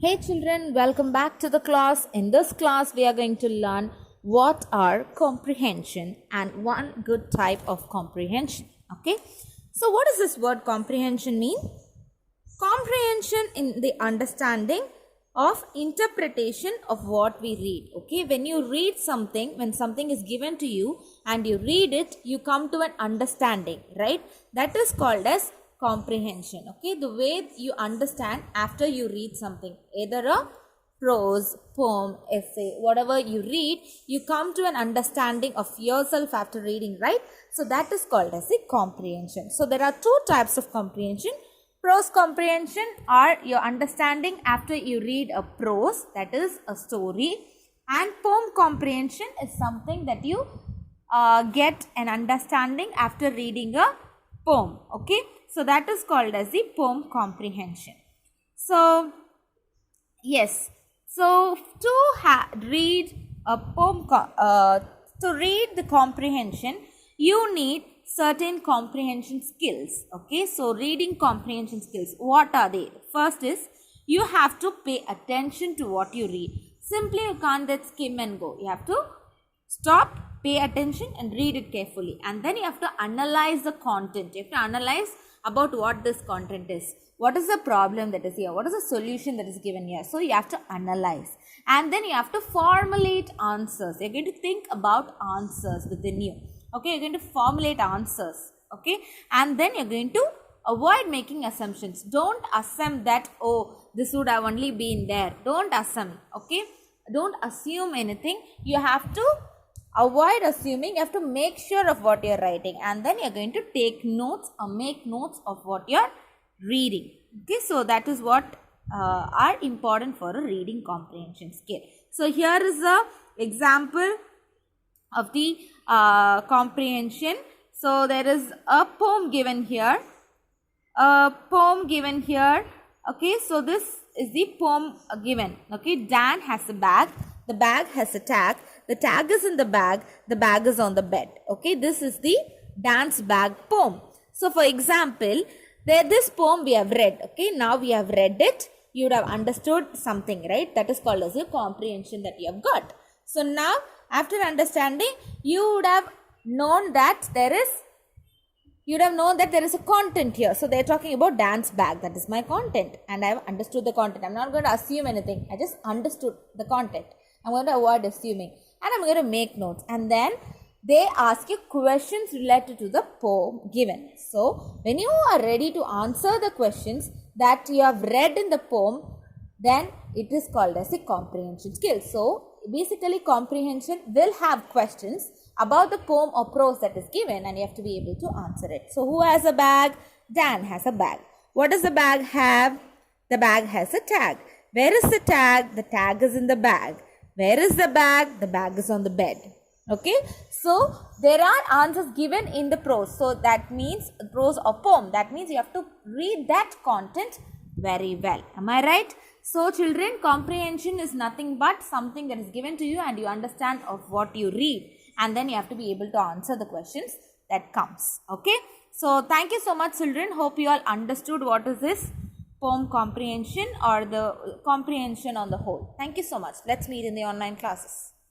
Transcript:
Hey children, welcome back to the class. In this class, we are going to learn what are comprehension and one good type of comprehension. Okay. So what does this word comprehension mean? Comprehension in the understanding of interpretation of what we read. Okay. When you read something, when something is given to you and you read it, you come to an understanding, right? That is called as comprehension. Okay, the way you understand after you read something, either a prose, poem, essay, whatever you read, you come to an understanding of yourself after reading, right? So that is called as a comprehension. So there are two types of comprehension. Prose comprehension are your understanding after you read a prose, that is a story, and poem comprehension is something that you get an understanding after reading a poem. Okay, so that is called as the poem comprehension. So yes, so to read a poem, to read the comprehension, you need certain comprehension skills. Okay, so reading comprehension skills, what are they? First is you have to pay attention to what you read. Simply you can't just skim and go. You have to stop, pay attention and read it carefully, and then you have to analyze the content. You have to analyze about what this content is. What is the problem that is here? What is the solution that is given here? So you have to analyze, and then you have to formulate answers. You're going to think about answers within you. Okay, you're going to formulate answers. Okay, and then you're going to avoid making assumptions. Don't assume that, oh, this would have only been there. Don't assume. Okay, don't assume anything. You have to avoid assuming. You have to make sure of what you're writing, and then you're going to take notes or make notes of what you're reading. Okay, so that is what are important for a reading comprehension skill. So here is the example of the comprehension. So there is a poem given here. Okay, so this is the poem given. Okay, Dan has a bag. The bag has a tag. The tag is in the bag is on the bed. Okay, this is the Dan's bag poem. So for example, this poem we have read. Okay, now we have read it. You would have understood something, right? That is called as a comprehension that you have got. So now after understanding, you would have known that there is a content here. So they are talking about Dan's bag. That is my content, and I have understood the content. I am not going to assume anything. I just understood the content. I am going to avoid assuming, and I am going to make notes, and then they ask you questions related to the poem given. So when you are ready to answer the questions that you have read in the poem, then it is called as a comprehension skill. So basically comprehension will have questions about the poem or prose that is given, and you have to be able to answer it. So who has a bag? Dan has a bag. What does the bag have? The bag has a tag. Where is the tag? The tag is in the bag. Where is the bag? The bag is on the bed. Okay, so there are answers given in the prose. So that means prose or poem. That means you have to read that content very well. Am I right? So children, comprehension is nothing but something that is given to you and you understand of what you read, and then you have to be able to answer the questions that comes. Okay, so thank you so much children. Hope you all understood what is this poem comprehension or the comprehension on the whole. Thank you so much. Let's meet in the online classes.